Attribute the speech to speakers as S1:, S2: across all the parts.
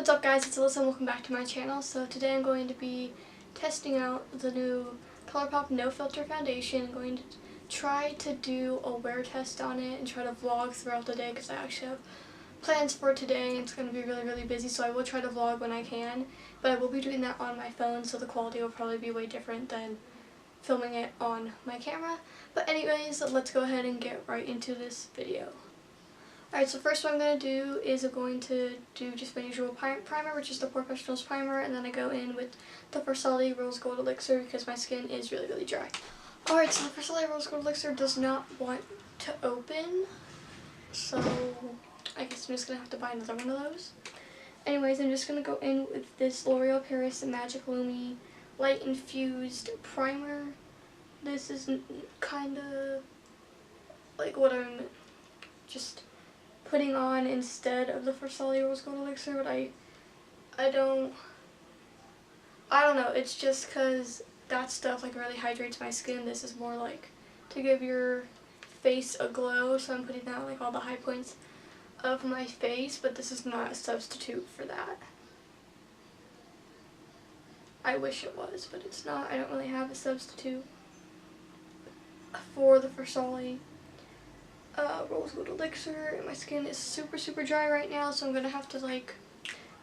S1: What's up guys, it's Alyssa and welcome back to my channel. So today I'm going to be testing out the new Colourpop No Filter Foundation. I'm going to try to do a wear test on it and try to vlog throughout the day because I actually have plans for today and it's going to be really busy, so I will try to vlog when I can. But I will be doing that on my phone, so the quality will probably be way different than filming it on my camera. But anyways, let's go ahead and get right into this video. Alright, so first what I'm going to do is I'm going to do just my usual primer, which is the Professionals primer, and then I go in with the Versali Rose Gold Elixir because my skin is really dry. Alright, so the Versali Rose Gold Elixir does not want to open, so I guess I'm just going to have to buy another one of those. Anyways, I'm just going to go in with this L'Oreal Paris Magic Lumi Light Infused Primer. This is kind of like what I'm just putting on instead of the Versali Rose Gold Elixir, but I don't know, it's just because that stuff like really hydrates my skin. This is more like to give your face a glow, so I'm putting that on like all the high points of my face, but this is not a substitute for that. I wish it was, but it's not. I don't really have a substitute for the Versali Rose Gold Elixir. My skin is super dry right now, so I'm gonna have to like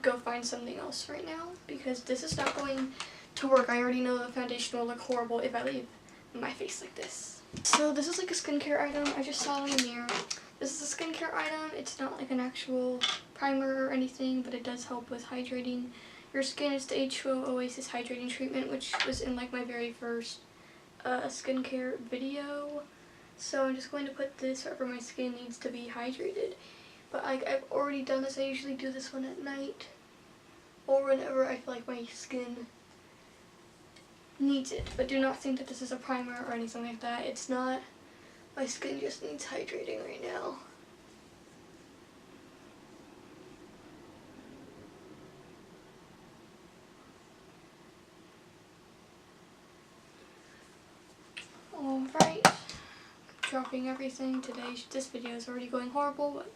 S1: go find something else right now because this is not going to work. I already know the foundation will look horrible if I leave my face like this. So this is like a skincare item. I just saw it in the mirror. This is a skincare item. It's not like an actual primer or anything, but it does help with hydrating your skin. It's the H2O Oasis Hydrating Treatment, which was in like my very first skincare video. So I'm just going to put this wherever my skin needs to be hydrated. But I've already done this. I usually do this one at night or whenever I feel like my skin needs it. But do not think that this is a primer or anything like that. It's not. My skin just needs hydrating right now. Alright. Dropping everything today. This video is already going horrible, but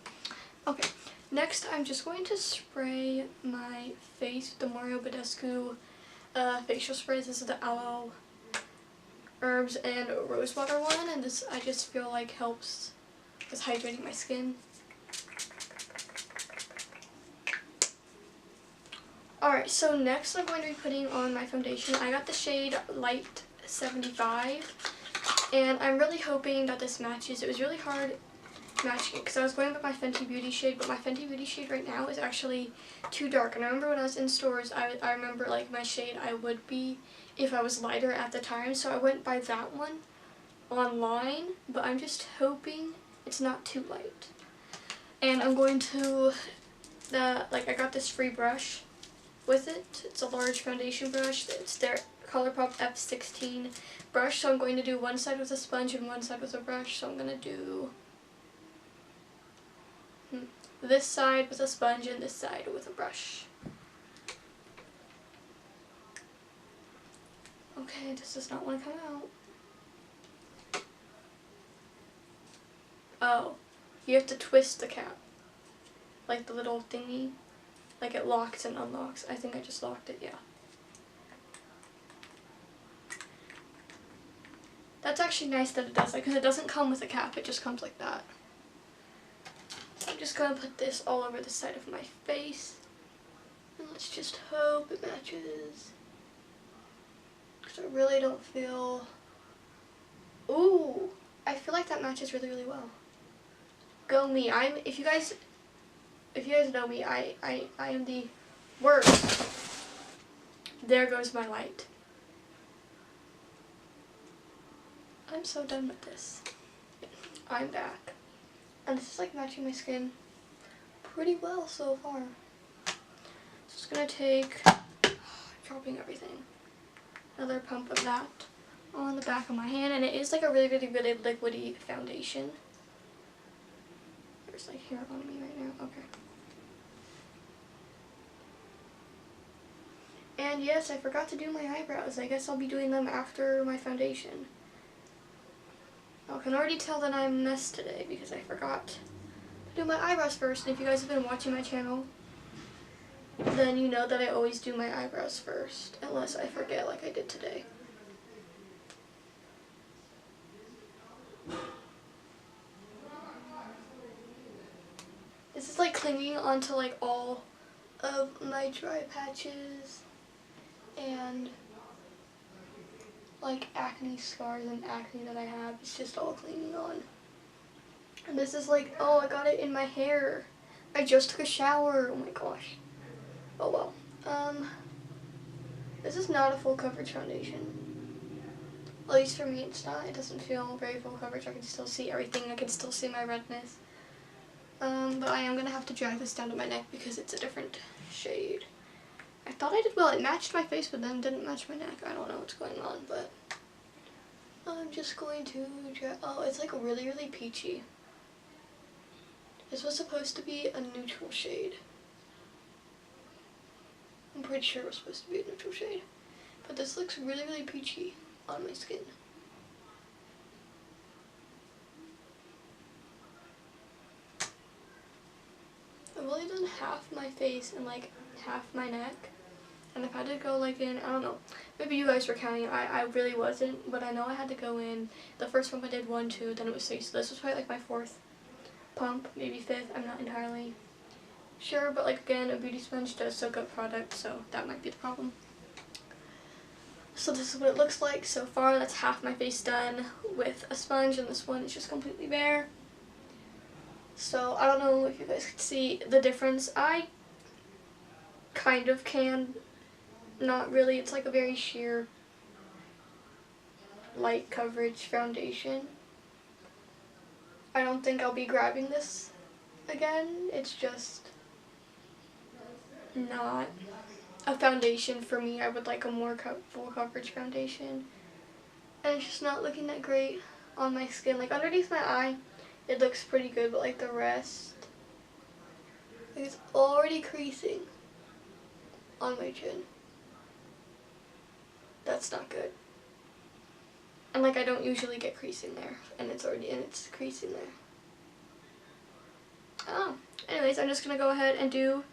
S1: okay. Next, I'm just going to spray my face with the Mario Badescu facial spray. This is the aloe, herbs, and rosewater one, and this I just feel like helps with hydrating my skin. Alright, so next I'm going to be putting on my foundation. I got the shade Light 75. And I'm really hoping that this matches. It was really hard matching it because I was going with my Fenty Beauty shade, but my Fenty Beauty shade right now is actually too dark. And I remember when I was in stores, I remember like my shade I would be if I was lighter at the time. So I went by that one online, but I'm just hoping it's not too light. And I'm going to, I got this free brush with it. It's a large foundation brush. It's their Colourpop F16 brush, so I'm going to do one side with a sponge and one side with a brush. So I'm going to do this side with a sponge and this side with a brush. Okay, this does not want to come out. Oh, you have to twist the cap, like the little thingy, like it locks and unlocks. I think I just locked it, yeah. That's actually nice that it does that because it doesn't come with a cap, it just comes like that. So I'm just going to put this all over the side of my face. And let's just hope it matches. Because I really don't feel... Ooh! I feel like that matches really well. Go me. If you guys know me, I am the worst. There goes my light. I'm so done with this. I'm back. And this is like matching my skin pretty well so far. So it's gonna take, dropping everything, another pump of that on the back of my hand. And it is like a really liquidy foundation. There's like hair on me right now. Okay. And yes, I forgot to do my eyebrows. I guess I'll be doing them after my foundation. I can already tell that I'm a mess today because I forgot to do my eyebrows first. And if you guys have been watching my channel, then you know that I always do my eyebrows first, unless I forget like I did today. This is like clinging onto like all of my dry patches and like acne scars and acne that I have. It's just all clinging on. And this is like, oh, I got it in my hair. I just took a shower. Oh my gosh. Oh well. This is not a full coverage foundation. At least for me it's not. It doesn't feel very full coverage. I can still see everything. I can still see my redness. But I am going to have to drag this down to my neck because it's a different shade. I thought I did well. It matched my face, but then didn't match my neck. I don't know what's going on, but I'm just going to drag. Oh, it's like really, really peachy. This was supposed to be a neutral shade. I'm pretty sure it was supposed to be a neutral shade. But this looks really, really peachy on my skin. I've only done half my face and like half my neck. And I've had to go like in, I don't know, maybe you guys were counting. I really wasn't, but I know I had to go in. The first pump I did 1, 2, then it was 3. So this was probably like my 4th pump, maybe 5th. I'm not entirely sure, but like again, a beauty sponge does soak up product, so that might be the problem. So this is what it looks like so far. That's half my face done with a sponge, and this one is just completely bare. So I don't know if you guys can see the difference. I kind of can, not really. It's like a very sheer light coverage foundation. I don't think I'll be grabbing this again. It's just not a foundation for me. I would like a more full coverage foundation. And it's just not looking that great on my skin. Like underneath my eye, it looks pretty good, but like the rest, like it's already creasing on my chin. That's not good. And like I don't usually get creasing there, and it's creasing there. Oh, anyways, I'm just gonna go ahead and do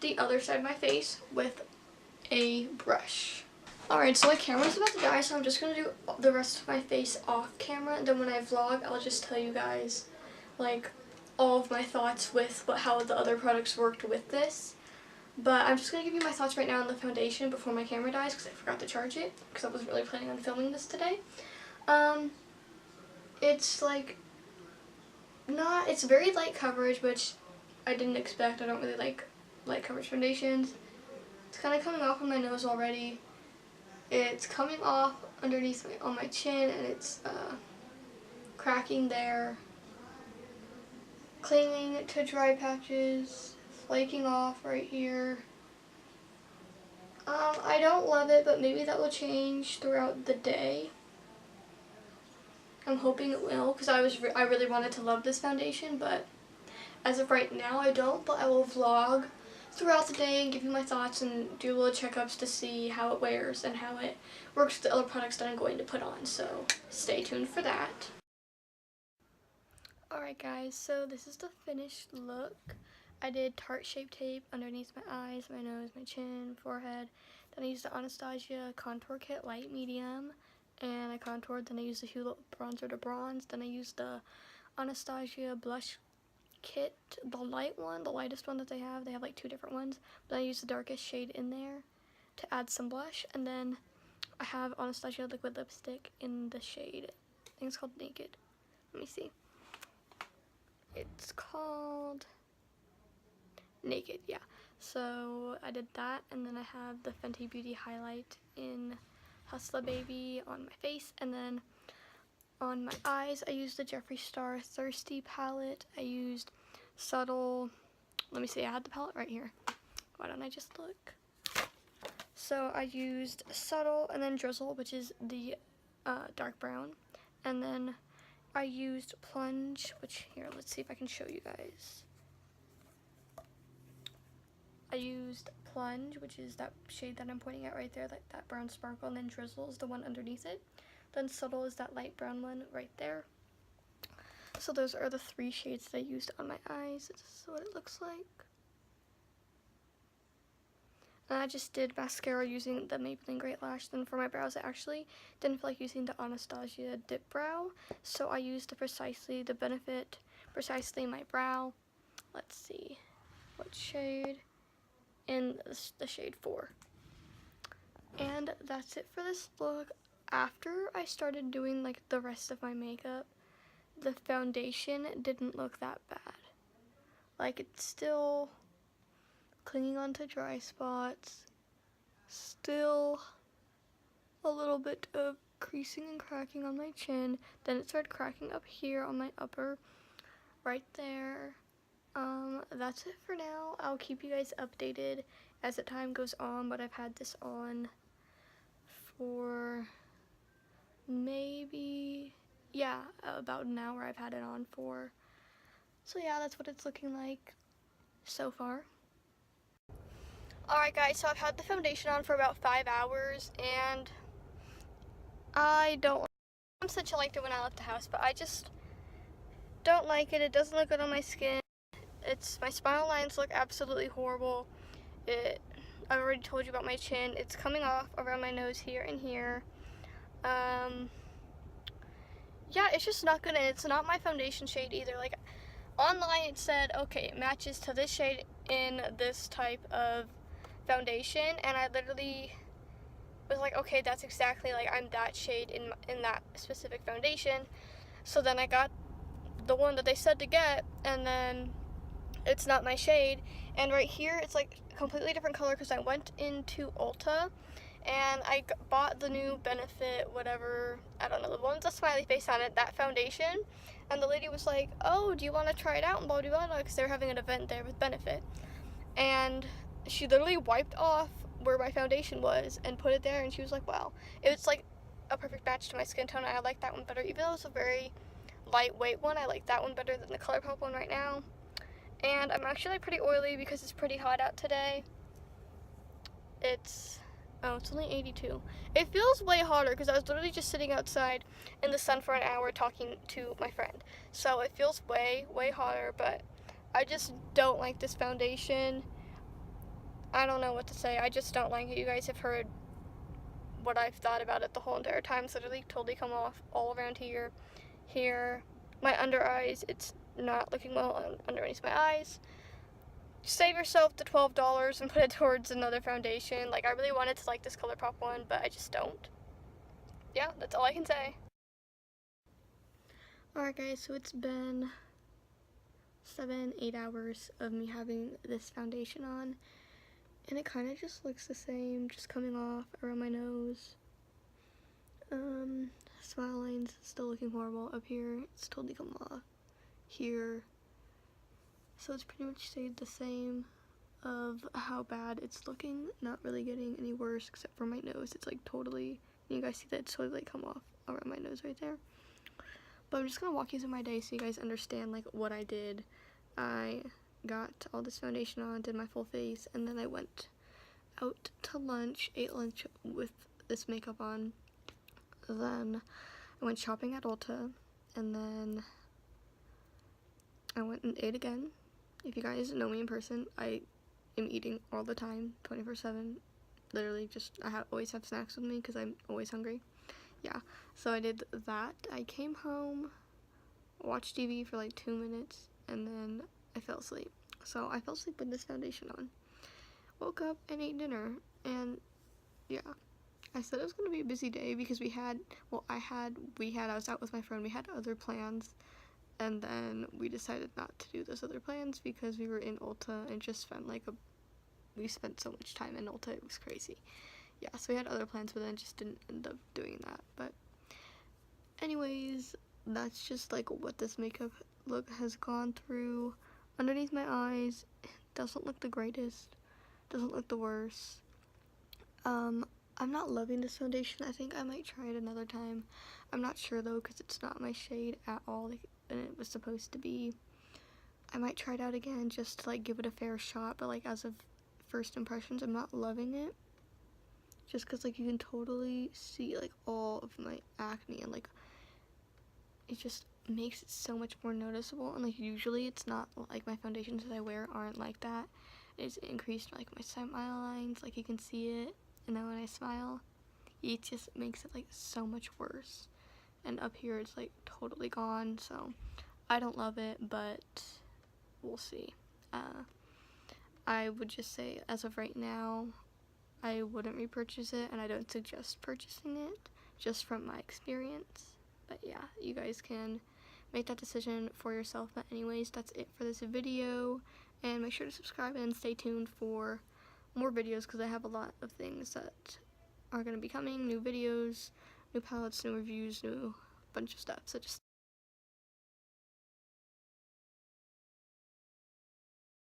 S1: the other side of my face with a brush. Alright, so my camera's about to die, so I'm just gonna do the rest of my face off camera, and then when I vlog, I'll just tell you guys like all of my thoughts with how the other products worked with this. But I'm just gonna give you my thoughts right now on the foundation before my camera dies, because I forgot to charge it, because I wasn't really planning on filming this today. It's like it's very light coverage, which I didn't expect. I don't really like light coverage foundations. It's kind of coming off on my nose already. It's coming off underneath on my chin, and it's cracking there, clinging to dry patches, flaking off right here. I don't love it, but maybe that will change throughout the day. I'm hoping it will, because I really wanted to love this foundation, but as of right now I don't. But I will vlog throughout the day and give you my thoughts and do little checkups to see how it wears and how it works with the other products that I'm going to put on, so stay tuned for that. Alright guys, so this is the finished look. I did Tarte Shape Tape underneath my eyes, my nose, my chin, forehead. Then I used the Anastasia Contour Kit Light Medium, and I contoured. Then I used the Hue Bronzer to bronze. Then I used the Anastasia Blush Kit, the light one, the lightest one that they have. They have like 2 different ones. But I used the darkest shade in there to add some blush. And then I have Anastasia Liquid Lipstick in the shade, I think it's called Naked. Let me see. It's called Naked, yeah. So I did that, and then I have the Fenty Beauty highlight in Hustla Baby on my face, and then on my eyes I used the Jeffree Star Thirsty palette. I used Subtle, let me see, I had the palette right here. Why don't I just look? So I used Subtle, and then Drizzle, which is the dark brown, and then I used Plunge, which, here, let's see if I can show you guys. I used Plunge, which is that shade that I'm pointing at right there, like that brown sparkle, and then Drizzle is the one underneath it. Then Subtle is that light brown one right there. So those are the 3 shades that I used on my eyes. This is what it looks like. And I just did mascara using the Maybelline Great Lash. Then for my brows, I actually didn't feel like using the Anastasia Dip Brow, so I used the Benefit Precisely My Brow. Let's see what shade, in the shade 4. And that's it for this look. After I started doing like the rest of my makeup, the foundation didn't look that bad. Like, it's still clinging onto dry spots, still a little bit of creasing and cracking on my chin. Then it started cracking up here on my upper, right there. That's it for now. I'll keep you guys updated as the time goes on, but I've had this on for maybe, yeah, about an hour I've had it on for. So yeah, that's what it's looking like so far. Alright guys, so I've had the foundation on for about 5 hours, and I don't, I'm such a liked it when I left the house, but I just don't like it. It doesn't look good on my skin. My smile lines look absolutely horrible. I've already told you about my chin. It's coming off around my nose here and here. Yeah, it's just not good, and it's not my foundation shade either. Like, online it said, okay, it matches to this shade in this type of foundation, and I literally was like, okay, that's exactly, like, I'm that shade in that specific foundation. So then I got the one that they said to get, and then it's not my shade. And right here, it's like a completely different color because I went into Ulta and I bought the new Benefit, whatever, I don't know, the one with the smiley face on it, that foundation. And the lady was like, oh, do you want to try it out? And blah, blah, blah, because they were having an event there with Benefit. And she literally wiped off where my foundation was and put it there, and she was like, wow. It's like a perfect match to my skin tone. I like that one better. Even though it's a very lightweight one, I like that one better than the Colourpop one right now. And I'm actually pretty oily because it's pretty hot out today. It's only 82. It feels way hotter because I was literally just sitting outside in the sun for an hour talking to my friend. So it feels way, way hotter, but I just don't like this foundation. I don't know what to say. I just don't like it. You guys have heard what I've thought about it the whole entire time. It's literally totally come off all around here. Here. My under eyes, it's not looking well underneath my eyes. Save yourself the $12 and put it towards another foundation. Like, I really wanted to like this Colourpop one, but I just don't. Yeah, that's all I can say. Alright guys, so it's been 7-8 hours of me having this foundation on, and it kind of just looks the same, just coming off around my nose. Smile lines still looking horrible up here. It's totally come off here. So it's pretty much stayed the same of how bad it's looking. Not really getting any worse except for my nose. It's like totally, you guys see that it's totally come off around my nose right there. But I'm just gonna walk you through my day so you guys understand like what I did. I got all this foundation on, did my full face, and then I went out to lunch, ate lunch with this makeup on. Then I went shopping at Ulta, and then I went and ate again. If you guys know me in person, I am eating all the time, 24/7. Literally, just always have snacks with me because I'm always hungry. Yeah, so I did that. I came home, watched TV for like 2 minutes, and then I fell asleep. So I fell asleep with this foundation on. Woke up and ate dinner, and yeah. I said it was going to be a busy day because I was out with my friend, we had other plans, and then we decided not to do those other plans because we were in Ulta and just spent we spent so much time in Ulta, it was crazy. Yeah, so we had other plans, but then just didn't end up doing that. But anyways, that's just like what this makeup look has gone through. Underneath my eyes, it doesn't look the greatest, doesn't look the worst. I'm not loving this foundation. I think I might try it another time. I'm not sure though because it's not my shade at all like, and it was supposed to be. I might try it out again just to like give it a fair shot, but like as of first impressions, I'm not loving it. Just because like you can totally see like all of my acne, and like it just makes it so much more noticeable, and like usually it's not like my foundations that I wear aren't like that. It's increased like my smile lines, like you can see it, and then when I smile, it just makes it like so much worse. And up here it's like totally gone, so I don't love it, but we'll see. I would just say as of right now, I wouldn't repurchase it, and I don't suggest purchasing it just from my experience. But yeah, you guys can make that decision for yourself. But anyways, that's it for this video, and make sure to subscribe and stay tuned for more videos because I have a lot of things that are going to be coming, new videos, new palettes, new reviews, new bunch of stuff. So just